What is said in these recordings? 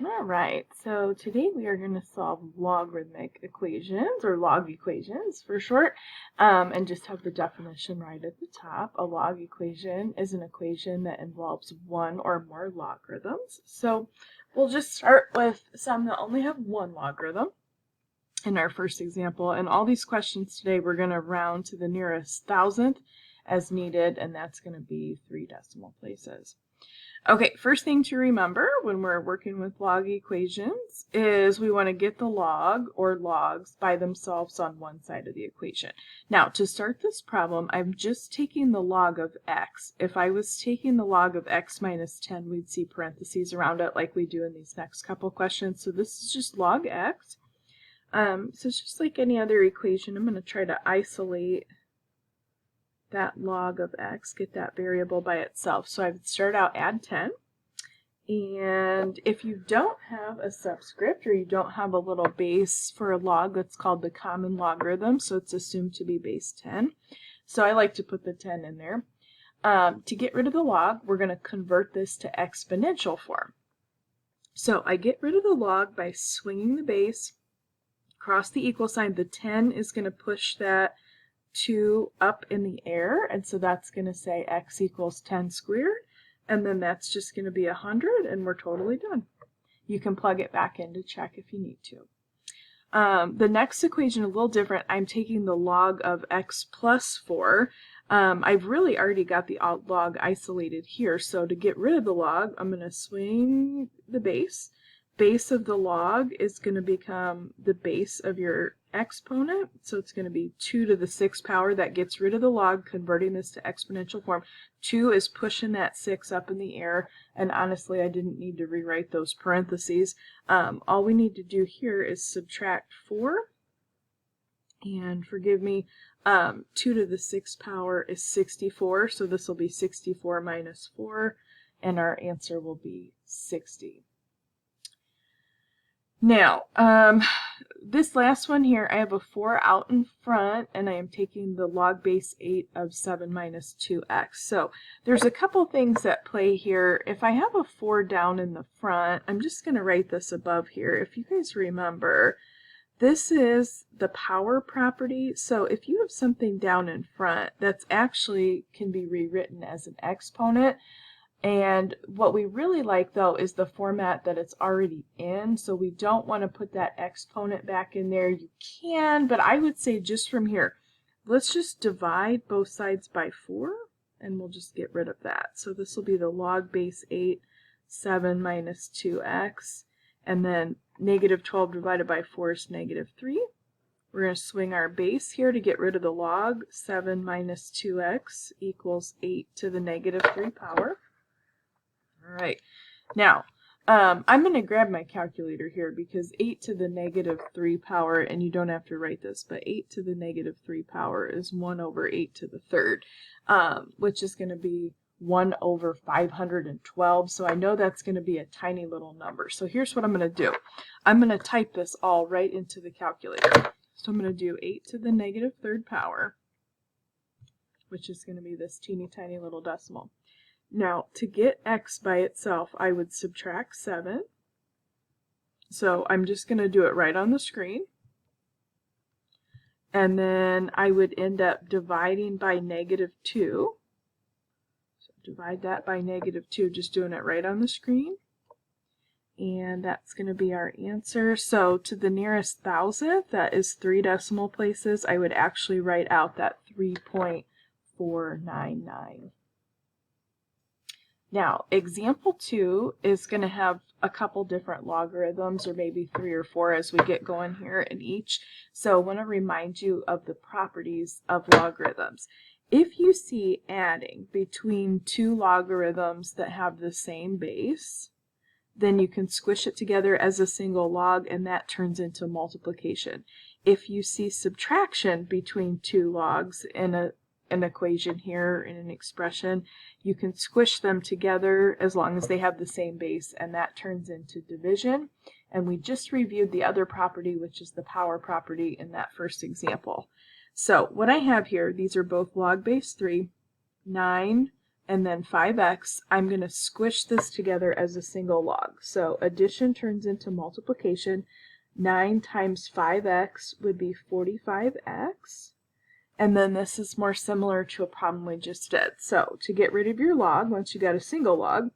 All right, so today we are going to solve logarithmic equations, or log equations for short, and just have the definition right at the top. A log equation is an equation that involves one or more logarithms. So we'll just start with some that only have one logarithm in our first example. And all these questions today, we're going to round to the nearest thousandth as needed, and that's going to be 3 decimal places. Okay, first thing to remember when we're working with log equations is we want to get the log or logs by themselves on one side of the equation. Now, to start this problem, I'm just taking the log of x. If I was taking the log of x minus 10, we'd see parentheses around it like we do in these next couple questions. So this is just log x. So it's just like any other equation. I'm going to try to isolate that log of x, get that variable by itself. So I would start out add 10. And if you don't have a subscript or you don't have a little base for a log, that's called the common logarithm. So it's assumed to be base 10. So I like to put the 10 in there. To get rid of the log, we're going to convert this to exponential form. So I get rid of the log by swinging the base across the equal sign. The 10 is going to push that 2 up in the air, and so that's going to say x equals 10 squared, and then that's just going to be 100, and we're totally done. You can plug it back in to check if you need to. The next equation is a little different. I'm taking the log of x plus 4. I've really already got the log isolated here, so to get rid of the log, I'm going to swing the base. Base of the log is going to become the base of your exponent, so it's going to be 2 to the 6th power. That gets rid of the log, converting this to exponential form. 2 is pushing that 6 up in the air, and honestly I didn't need to rewrite those parentheses. All we need to do here is subtract 4, and forgive me, 2 to the 6th power is 64, so this will be 64 minus 4, and our answer will be 60. Now, this last one here, I have a 4 out in front, and I am taking the log base 8 of 7 minus 2x. So there's a couple things at play here. If I have a 4 down in the front, I'm just going to write this above here. If you guys remember, this is the power property. So if you have something down in front, that's actually can be rewritten as an exponent. And what we really like, though, is the format that it's already in. So we don't want to put that exponent back in there. You can, but I would say just from here, let's just divide both sides by 4, and we'll just get rid of that. So this will be the log base 8, 7 minus 2x, and then negative 12 divided by 4 is negative 3. We're going to swing our base here to get rid of the log. 7 minus 2x equals 8 to the negative 3 power. All right, now I'm going to grab my calculator here because 8 to the negative 3 power, and you don't have to write this, but 8 to the negative 3 power is 1 over 8 to the 3rd, which is going to be 1 over 512. So I know that's going to be a tiny little number. So here's what I'm going to do. I'm going to type this all right into the calculator. So I'm going to do 8 to the negative 3rd power, which is going to be this teeny tiny little decimal. Now, to get x by itself, I would subtract 7. So I'm just going to do it right on the screen. And then I would end up dividing by negative 2. So divide that by negative 2, just doing it right on the screen. And that's going to be our answer. So to the nearest thousandth, that is 3 decimal places, I would actually write out that 3.499. Now, example 2 is going to have a couple different logarithms, or maybe 3 or 4 as we get going here in each. So I want to remind you of the properties of logarithms. If you see adding between 2 logarithms that have the same base, then you can squish it together as a single log, and that turns into multiplication. If you see subtraction between 2 logs in an equation here, in an expression, you can squish them together as long as they have the same base, and that turns into division. And we just reviewed the other property, which is the power property, in that first example. So what I have here, these are both log base 3, 9 and then 5x, I'm going to squish this together as a single log. So addition turns into multiplication. 9 times 5x would be 45x. And then this is more similar to a problem we just did. So to get rid of your log, once you got a single log,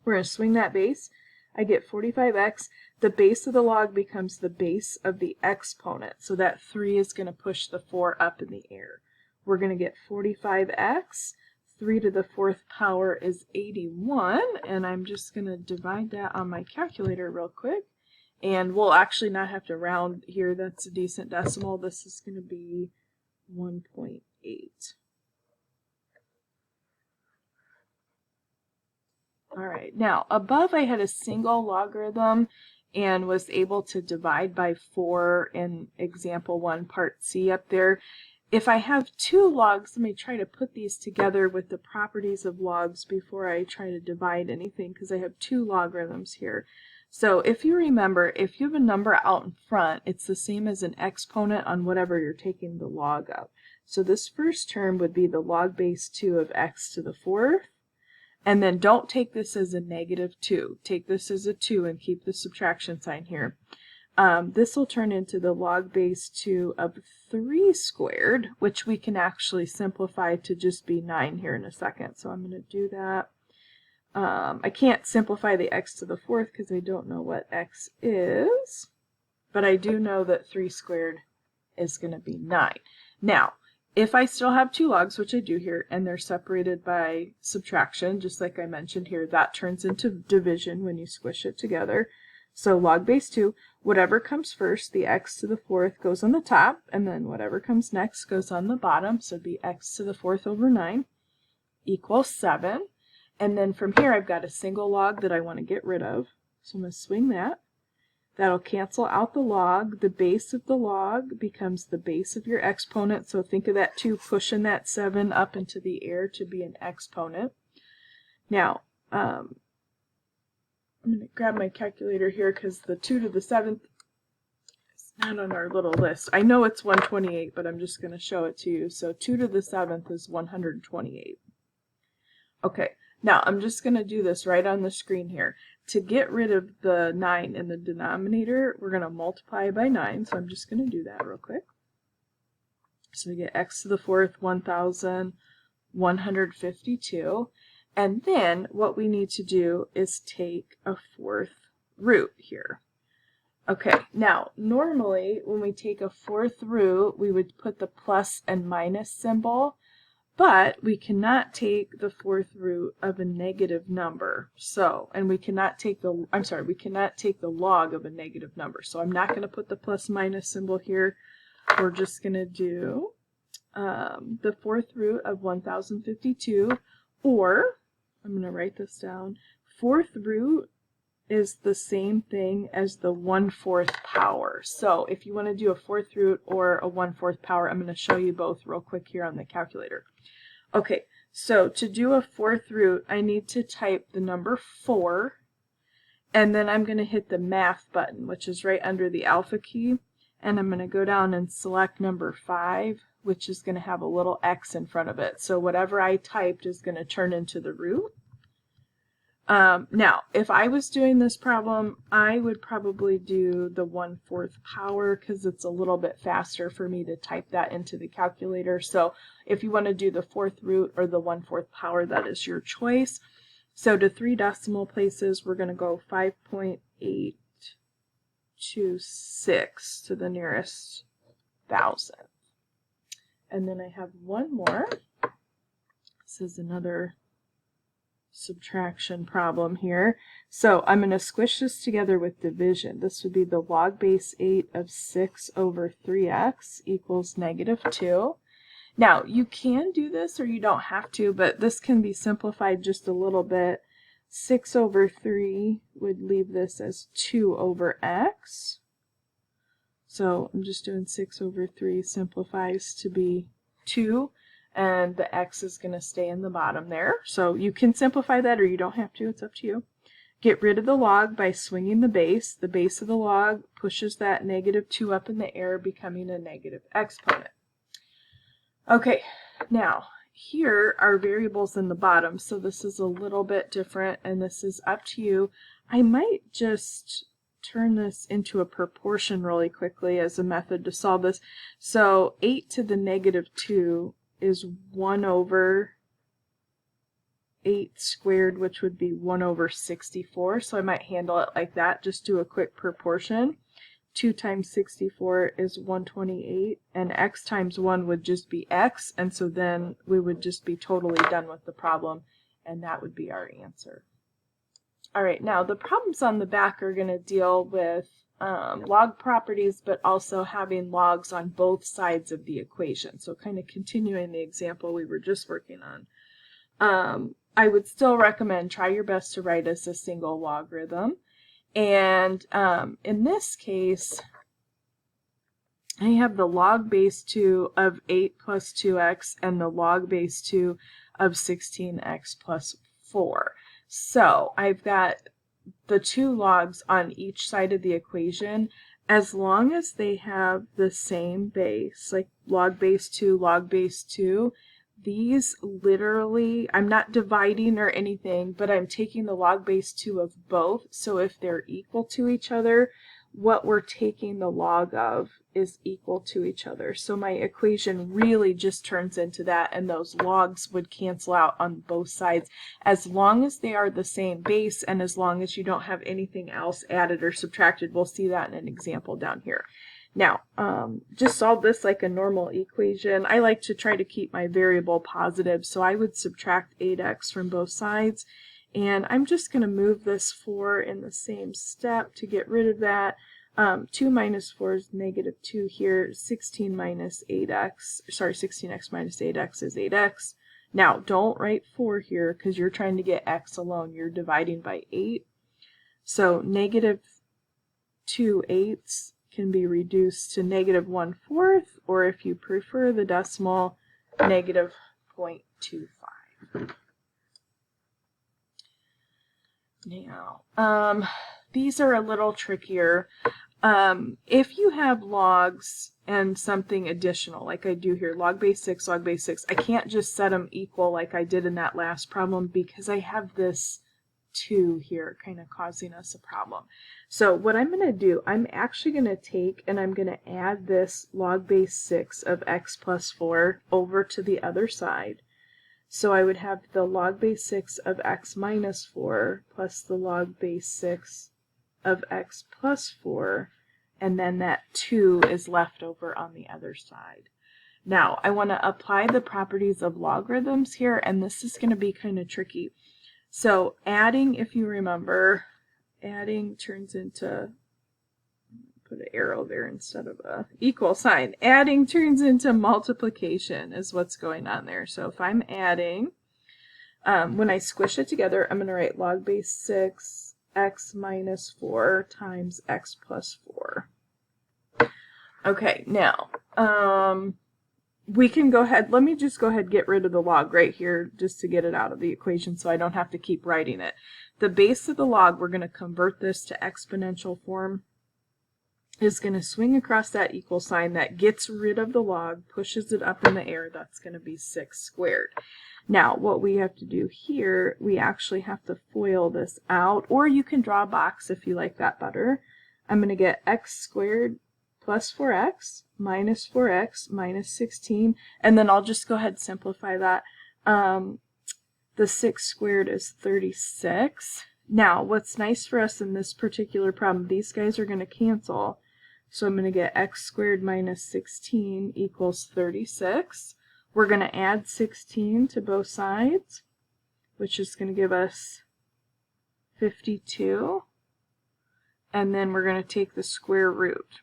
we're going to swing that base. I get 45x. The base of the log becomes the base of the exponent. So that 3 is going to push the 4 up in the air. We're going to get 45x. 3 to the 4th power is 81. And I'm just going to divide that on my calculator real quick. And we'll actually not have to round here. That's a decent decimal. This is going to be 1.8. All right, now above I had a single logarithm and was able to divide by 4 in example 1 part C up there. If I have 2 logs, let me try to put these together with the properties of logs before I try to divide anything, because I have 2 logarithms here. So if you remember, if you have a number out in front, it's the same as an exponent on whatever you're taking the log of. So this first term would be the log base 2 of x to the 4th. And then don't take this as a -2. Take this as a 2 and keep the subtraction sign here. This will turn into the log base 2 of 3 squared, which we can actually simplify to just be 9 here in a second. So I'm going to do that. I can't simplify the x to the 4th because I don't know what x is, but I do know that 3 squared is going to be 9. Now, if I still have 2 logs, which I do here, and they're separated by subtraction, just like I mentioned here, that turns into division when you squish it together. So log base 2, whatever comes first, the x to the 4th goes on the top, and then whatever comes next goes on the bottom, so it'd be x to the 4th over 9 equals 7. And then from here I've got a single log that I want to get rid of, so I'm going to swing that. That'll cancel out the log. The base of the log becomes the base of your exponent. So think of that 2 pushing that 7 up into the air to be an exponent. Now, I'm going to grab my calculator here because the 2 to the 7th is not on our little list. I know it's 128, but I'm just going to show it to you. So 2 to the 7th is 128. Okay, now I'm just going to do this right on the screen here. To get rid of the 9 in the denominator, we're going to multiply by 9, so I'm just going to do that real quick. So we get x to the 4th, 1,152. And then what we need to do is take a 4th root here. Okay, now normally when we take a 4th root, we would put the plus and minus symbol. But we cannot take the 4th root of a negative number. So, and we cannot take the, we cannot take the log of a negative number. So I'm not going to put the plus minus symbol here. We're just going to do the 4th root of 1052, or, I'm going to write this down, 4th root is the same thing as the 1/4 power. So if you want to do a 4th root or a 1/4 power, I'm going to show you both real quick here on the calculator. Okay, so to do a 4th root, I need to type the number 4, and then I'm going to hit the math button, which is right under the alpha key, and I'm going to go down and select number 5, which is going to have a little x in front of it. So whatever I typed is going to turn into the root. Now, if I was doing this problem, I would probably do the 1/4 power because it's a little bit faster for me to type that into the calculator. So if you want to do the 4th root or the 1/4 power, that is your choice. So to 3 decimal places, we're going to go 5.826 to the nearest thousandth. And then I have one more. This is another subtraction problem here. So I'm going to squish this together with division. This would be the log base 8 of 6 over 3x equals -2. Now you can do this or you don't have to, but this can be simplified just a little bit. 6 over 3 would leave this as 2 over x. So I'm just doing 6 over 3 simplifies to be 2. And the x is going to stay in the bottom there. So you can simplify that or you don't have to. It's up to you. Get rid of the log by swinging the base. The base of the log pushes that -2 up in the air, becoming a negative exponent. Okay, now here are variables in the bottom, so this is a little bit different, and this is up to you. I might just turn this into a proportion really quickly as a method to solve this. So 8 to the negative 2 is 1 over 8 squared, which would be 1 over 64. So I might handle it like that. Just do a quick proportion. 2 times 64 is 128, and x times 1 would just be x, and so then we would just be totally done with the problem, and that would be our answer. All right, now the problems on the back are going to deal with log properties, but also having logs on both sides of the equation. So kind of continuing the example we were just working on. I would still recommend try your best to write as a single logarithm. And in this case, I have the log base 2 of 8 plus 2x and the log base 2 of 16x plus 4. So I've got the two logs on each side of the equation. As long as they have the same base, like log base 2, these literally, I'm not dividing or anything, but I'm taking the log base 2 of both. So if they're equal to each other, what we're taking the log of is equal to each other. So my equation really just turns into that, and those logs would cancel out on both sides as long as they are the same base and as long as you don't have anything else added or subtracted. We'll see that in an example down here. Now, just solve this like a normal equation. I like to try to keep my variable positive, so I would subtract 8x from both sides. And I'm just going to move this 4 in the same step to get rid of that. 2 minus 4 is negative 2 here. 16x minus 8x is 8x. Now, don't write 4 here because you're trying to get x alone. You're dividing by 8. So negative 2/8 can be reduced to negative 1/4, or if you prefer the decimal, negative 0.25. Now, these are a little trickier. If you have logs and something additional, like I do here, log base 6, I can't just set them equal like I did in that last problem because I have this 2 here kind of causing us a problem. So what I'm going to do, I'm actually going to take and I'm going to add this log base 6 of x plus 4 over to the other side. So I would have the log base 6 of x minus 4 plus the log base 6 of x plus 4, and then that 2 is left over on the other side. Now, I want to apply the properties of logarithms here, and this is going to be kind of tricky. So adding, if you remember, adding turns into, put an arrow there instead of a equal sign. Adding turns into multiplication is what's going on there. So if I'm adding, when I squish it together, I'm going to write log base 6 x minus 4 times x plus 4. Okay, now, we can go ahead, let me just go ahead and get rid of the log right here just to get it out of the equation so I don't have to keep writing it. The base of the log, we're going to convert this to exponential form, is going to swing across that equal sign. That gets rid of the log, pushes it up in the air. That's going to be 6 squared. Now, what we have to do here, we actually have to FOIL this out, or you can draw a box if you like that better. I'm going to get x squared plus 4x minus 16, and then I'll just go ahead and simplify that. The 6 squared is 36. Now, what's nice for us in this particular problem, these guys are going to cancel. So I'm going to get x squared minus 16 equals 36. We're going to add 16 to both sides, which is going to give us 52. And then we're going to take the square root.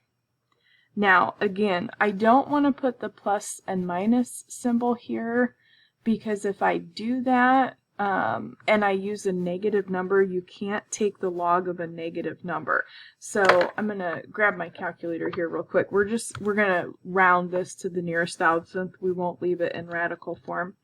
Now, again, I don't want to put the plus and minus symbol here because if I do that and I use a negative number, you can't take the log of a negative number. So I'm going to grab my calculator here real quick. We're going to round this to the nearest thousandth. We won't leave it in radical form.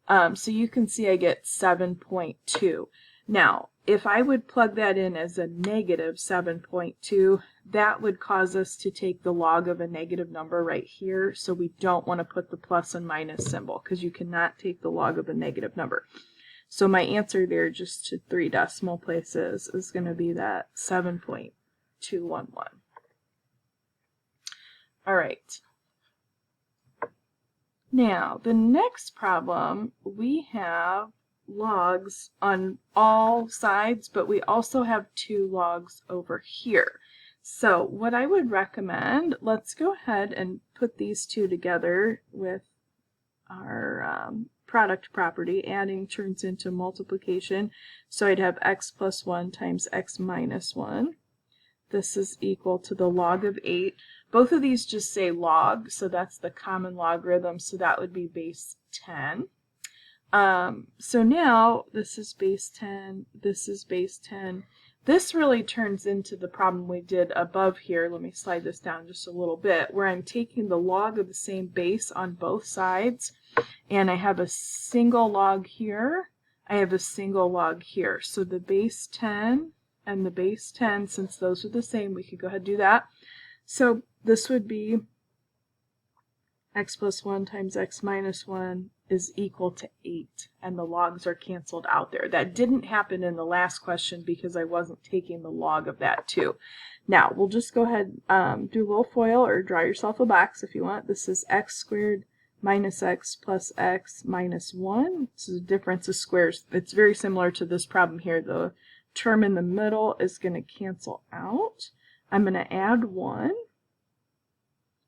So you can see I get 7.2. Now, if I would plug that in as a negative 7.2, that would cause us to take the log of a negative number right here. So we don't want to put the plus and minus symbol because you cannot take the log of a negative number. So my answer there, just to 3 decimal places, is going to be that 7.211. All right. Now, the next problem, we have logs on all sides, but we also have 2 logs over here. So what I would recommend, let's go ahead and put these 2 together with our product property. Adding turns into multiplication. So I'd have x plus 1 times x minus 1. This is equal to the log of 8. Both of these just say log, so that's the common logarithm, so that would be base 10. So now this is base 10, this is base 10. This really turns into the problem we did above here. Let me slide this down just a little bit, where I'm taking the log of the same base on both sides, and I have a single log here, I have a single log here. So the base 10 and the base 10, since those are the same, we could go ahead and do that. So this would be x plus 1 times x minus 1 is equal to 8, and the logs are canceled out there. That didn't happen in the last question because I wasn't taking the log of that too. Now, we'll just go ahead and do a little FOIL, or draw yourself a box if you want. This is x squared minus x plus x minus 1. This is a difference of squares. It's very similar to this problem here. The term in the middle is going to cancel out. I'm going to add 1,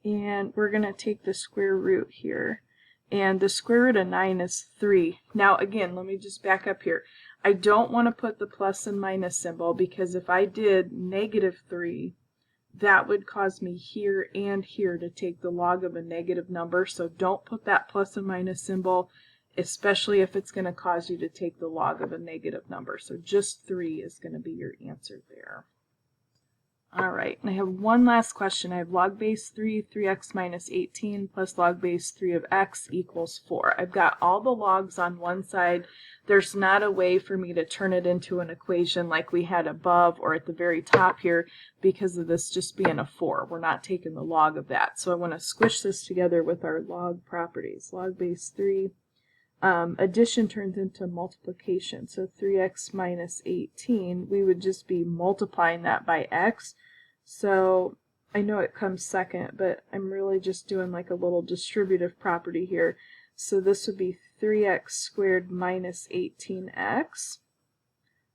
and we're going to take the square root here. And the square root of 9 is 3. Now again, let me just back up here. I don't want to put the plus and minus symbol, because if I did negative 3, that would cause me here and here to take the log of a negative number. So don't put that plus and minus symbol, especially if it's going to cause you to take the log of a negative number. So just 3 is going to be your answer there. All right, and I have one last question. I have log base 3, 3x minus 18 plus log base 3 of x equals 4. I've got all the logs on one side. There's not a way for me to turn it into an equation like we had above or at the very top here because of this just being a 4. We're not taking the log of that. So I want to squish this together with our log properties. Log base 3. Addition turns into multiplication. So 3x minus 18, we would just be multiplying that by x. So I know it comes second, but I'm really just doing like a little distributive property here. So this would be 3x squared minus 18x.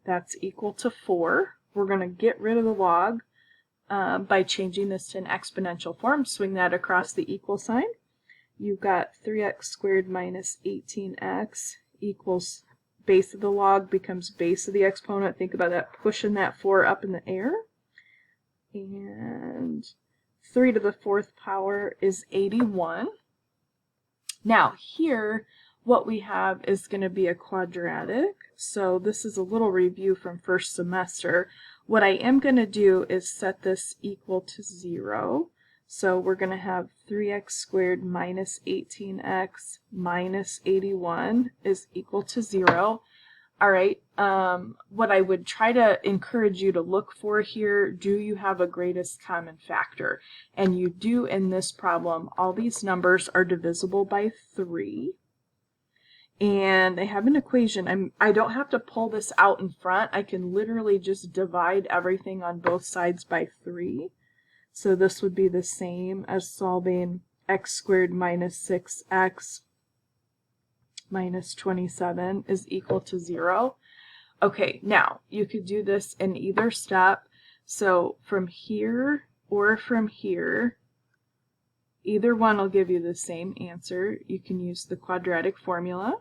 That's equal to 4. We're going to get rid of the log by changing this to an exponential form. Swing that across the equal sign. You've got 3x squared minus 18x equals base of the log becomes base of the exponent. Think about that, pushing that 4 up in the air. And 3 to the 4th power is 81. Now here, what we have is going to be a quadratic. So this is a little review from first semester. What I am going to do is set this equal to 0. So we're going to have 3x squared minus 18x minus 81 is equal to 0. All right, what I would try to encourage you to look for here, do you have a greatest common factor? And you do in this problem. All these numbers are divisible by 3. And I have an equation. I don't have to pull this out in front. I can literally just divide everything on both sides by 3. So this would be the same as solving x squared minus 6x minus 27 is equal to 0. Okay, now you could do this in either step. So from here or from here, either one will give you the same answer. You can use the quadratic formula.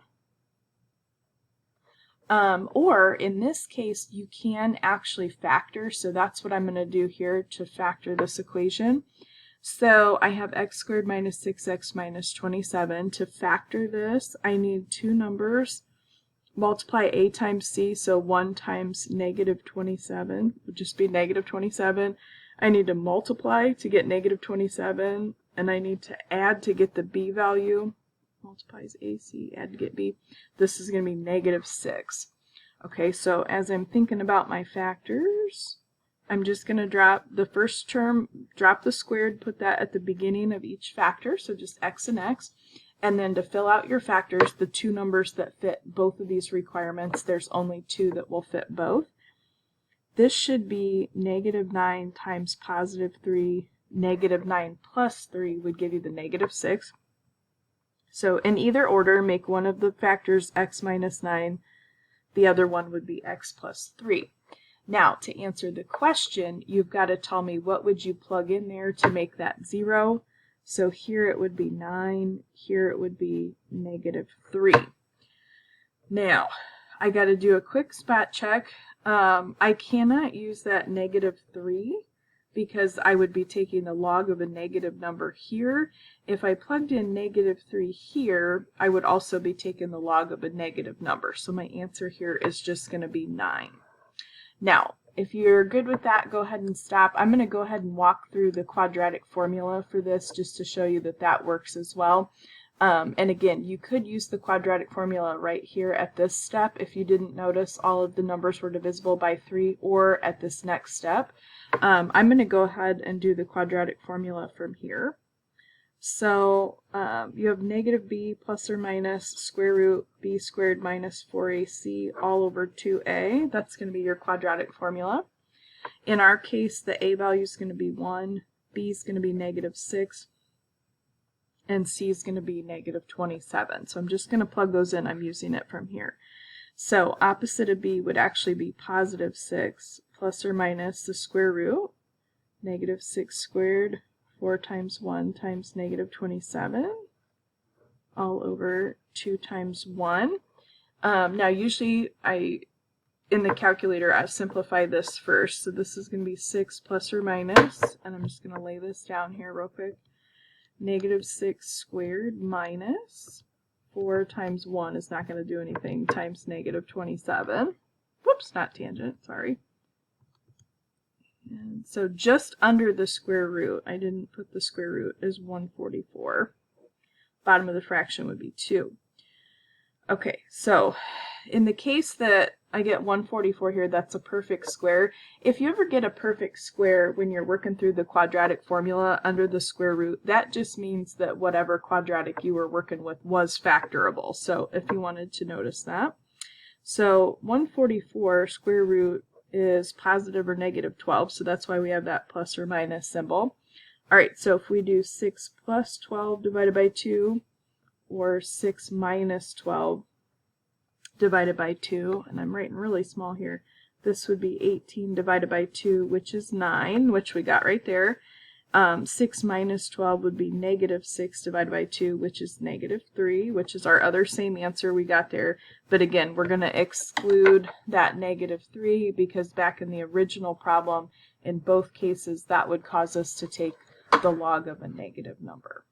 Or in this case, you can actually factor. So that's what I'm going to do here to factor this equation. So I have x squared minus 6x minus 27. To factor this, I need 2 numbers. Multiply a times c, so 1 times negative 27 would just be negative 27. I need to multiply to get negative 27, and I need to add to get the b value. Multiplies ac, add to get b. This is going to be negative 6. Okay, so as I'm thinking about my factors, I'm just going to drop the first term, drop the squared, put that at the beginning of each factor, so just x and x. And then to fill out your factors, the two numbers that fit both of these requirements, there's only two that will fit both. This should be -9 times +3. -9 plus 3 would give you the -6. So in either order, make one of the factors x minus 9. The other one would be x plus 3. Now, to answer the question, you've got to tell me what would you plug in there to make that 0. So here it would be 9, here it would be -3. Now, I got to do a quick spot check. I cannot use that -3 because I would be taking the log of a negative number here. If I plugged in -3 here, I would also be taking the log of a negative number. So my answer here is just going to be 9. Now, if you're good with that, go ahead and stop. I'm going to go ahead and walk through the quadratic formula for this just to show you that that works as well. And again, you could use the quadratic formula right here at this step if you didn't notice all of the numbers were divisible by 3, or at this next step. I'm going to go ahead and do the quadratic formula from here. So you have -b plus or minus square root b squared minus 4ac all over 2a. That's going to be your quadratic formula. In our case, the a value is going to be 1, b is going to be -6, and c is going to be -27. So I'm just going to plug those in. I'm using it from here. So opposite of b would actually be +6 plus or minus the square root, -6 squared, 4 times 1 times -27, all over 2 times 1. Now usually in the calculator I simplify this first. So this is going to be 6 plus or minus, and I'm just going to lay this down here real quick. -6 squared minus 4 times 1 is not going to do anything, times -27. Whoops, not tangent, sorry. And so just under the square root, I didn't put the square root, is 144. Bottom of the fraction would be 2. Okay, so in the case that I get 144 here, that's a perfect square. If you ever get a perfect square when you're working through the quadratic formula under the square root, that just means that whatever quadratic you were working with was factorable. So if you wanted to notice that. So 144 square root is positive or -12, so that's why we have that plus or minus symbol. Alright, so if we do 6 plus 12 divided by 2, or 6 minus 12 divided by 2, and I'm writing really small here, this would be 18 divided by 2, which is 9, which we got right there. 6 minus 12 would be -6 divided by 2, which is -3, which is our other same answer we got there. But again, we're going to exclude that -3 because back in the original problem, in both cases, that would cause us to take the log of a negative number.